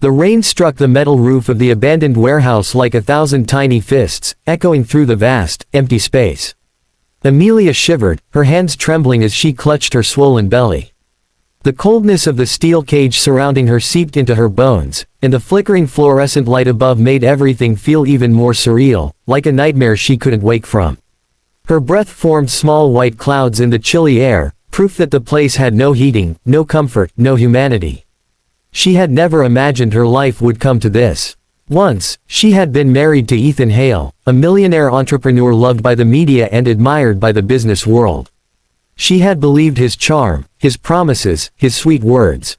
The rain struck the metal roof of the abandoned warehouse like 1,000 tiny fists, echoing through the vast, empty space. Amelia shivered, her hands trembling as she clutched her swollen belly. The coldness of the steel cage surrounding her seeped into her bones, and the flickering fluorescent light above made everything feel even more surreal, like a nightmare she couldn't wake from. Her breath formed small white clouds in the chilly air, proof that the place had no heating, no comfort, no humanity. She had never imagined her life would come to this. Once, she had been married to Ethan Hale, a millionaire entrepreneur loved by the media and admired by the business world. She had believed his charm, his promises, his sweet words.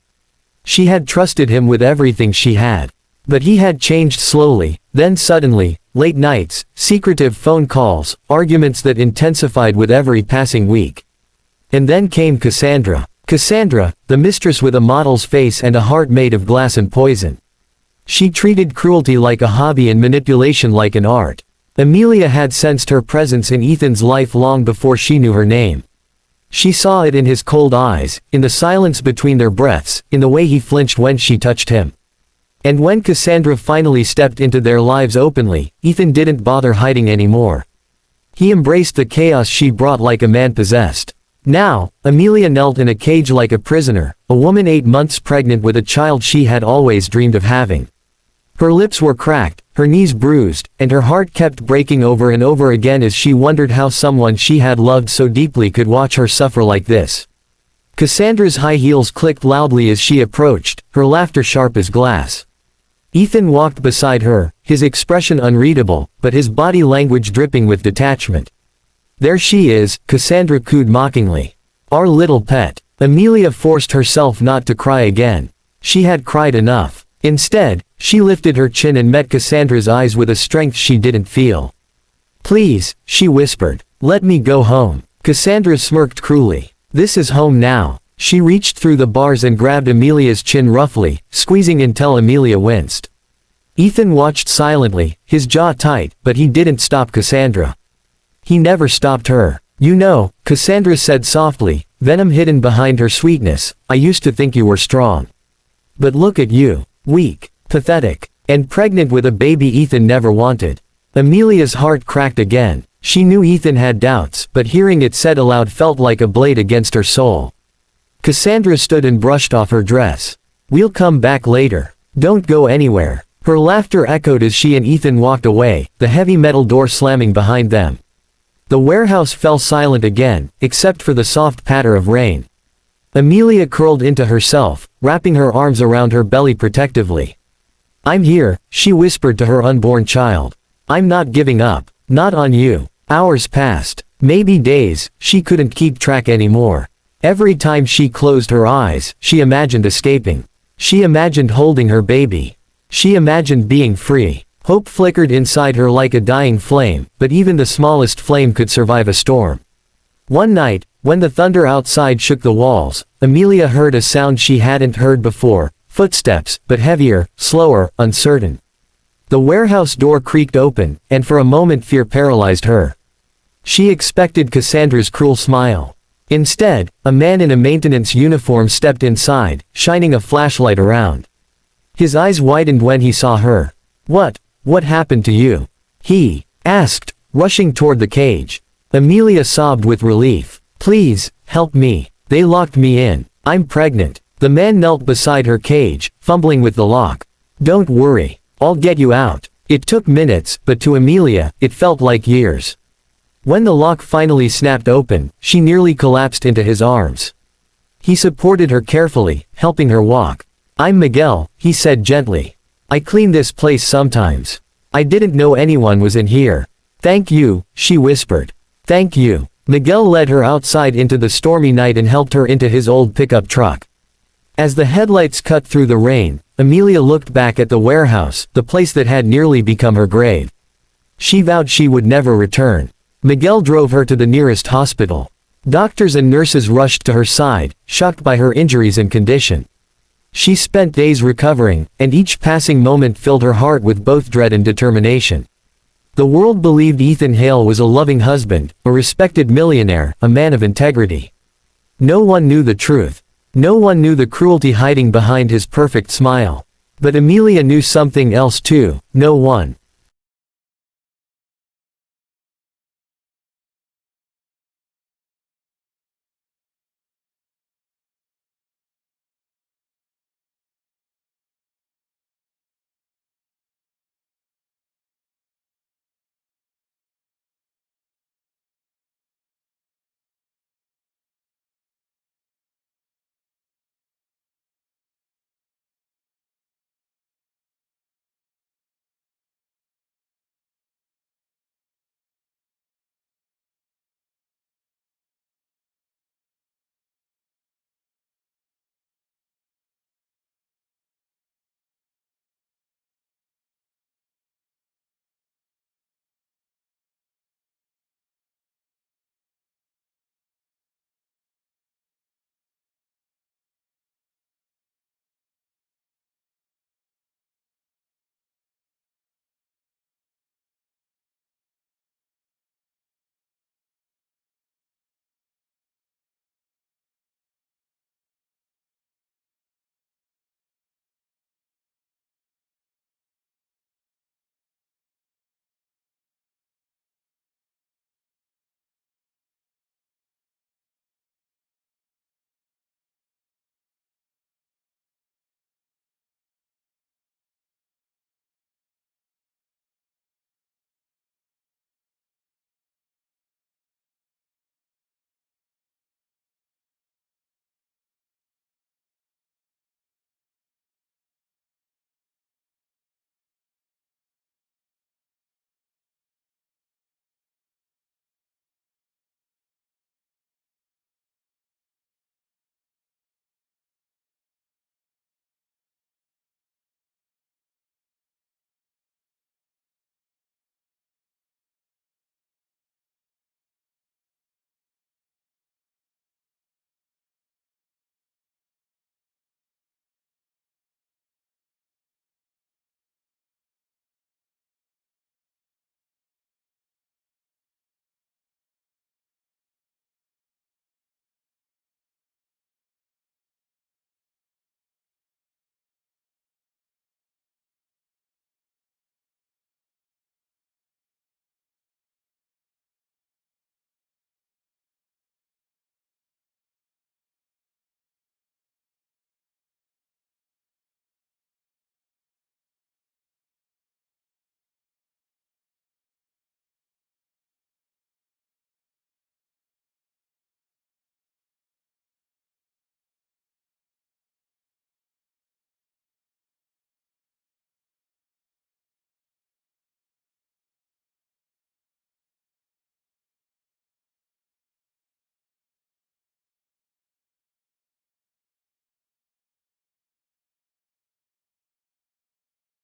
She had trusted him with everything she had. But he had changed slowly, then suddenly, late nights, secretive phone calls, arguments that intensified with every passing week. And then came Cassandra. Cassandra, the mistress with a model's face and a heart made of glass and poison. She treated cruelty like a hobby and manipulation like an art. Amelia had sensed her presence in Ethan's life long before she knew her name. She saw it in his cold eyes, in the silence between their breaths, in the way he flinched when she touched him. And when Cassandra finally stepped into their lives openly, Ethan didn't bother hiding anymore. He embraced the chaos she brought like a man possessed. Now, Amelia knelt in a cage like a prisoner, a woman 8 months pregnant with a child she had always dreamed of having. Her lips were cracked, her knees bruised, and her heart kept breaking over and over again as she wondered how someone she had loved so deeply could watch her suffer like this. Cassandra's high heels clicked loudly as she approached, her laughter sharp as glass. Ethan walked beside her, his expression unreadable, but his body language dripping with detachment. "There she is," Cassandra cooed mockingly. "Our little pet." Amelia forced herself not to cry again. She had cried enough. Instead, she lifted her chin and met Cassandra's eyes with a strength she didn't feel. "Please," she whispered, "let me go home." Cassandra smirked cruelly. "This is home now." She reached through the bars and grabbed Amelia's chin roughly, squeezing until Amelia winced. Ethan watched silently, his jaw tight, but he didn't stop Cassandra. He never stopped her. "You know," Cassandra said softly, venom hidden behind her sweetness, "I used to think you were strong. But look at you. Weak, pathetic, and pregnant with a baby Ethan never wanted." Amelia's heart cracked again. She knew Ethan had doubts, but hearing it said aloud felt like a blade against her soul. Cassandra stood and brushed off her dress. "We'll come back later. Don't go anywhere." Her laughter echoed as she and Ethan walked away, the heavy metal door slamming behind them. The warehouse fell silent again, except for the soft patter of rain. Amelia curled into herself, wrapping her arms around her belly protectively. "I'm here," she whispered to her unborn child. "I'm not giving up. Not on you." Hours passed. Maybe days, she couldn't keep track anymore. Every time she closed her eyes, she imagined escaping. She imagined holding her baby. She imagined being free. Hope flickered inside her like a dying flame, but even the smallest flame could survive a storm. One night, when the thunder outside shook the walls, Amelia heard a sound she hadn't heard before, footsteps, but heavier, slower, uncertain. The warehouse door creaked open, and for a moment fear paralyzed her. She expected Cassandra's cruel smile. Instead, a man in a maintenance uniform stepped inside, shining a flashlight around. His eyes widened when he saw her. What happened to you?" he asked, rushing toward the cage. Amelia sobbed with relief. "Please, help me. They locked me in. I'm pregnant." The man knelt beside her cage, fumbling with the lock. "Don't worry. I'll get you out." It took minutes, but to Amelia, it felt like years. When the lock finally snapped open, she nearly collapsed into his arms. He supported her carefully, helping her walk. "I'm Miguel," he said gently. "I clean this place sometimes. I didn't know anyone was in here." "Thank you," she whispered. "Thank you." Miguel led her outside into the stormy night and helped her into his old pickup truck. As the headlights cut through the rain, Amelia looked back at the warehouse, the place that had nearly become her grave. She vowed she would never return. Miguel drove her to the nearest hospital. Doctors and nurses rushed to her side, shocked by her injuries and condition. She spent days recovering, and each passing moment filled her heart with both dread and determination. The world believed Ethan Hale was a loving husband, a respected millionaire, a man of integrity. No one knew the truth. No one knew the cruelty hiding behind his perfect smile. But Amelia knew something else too. No one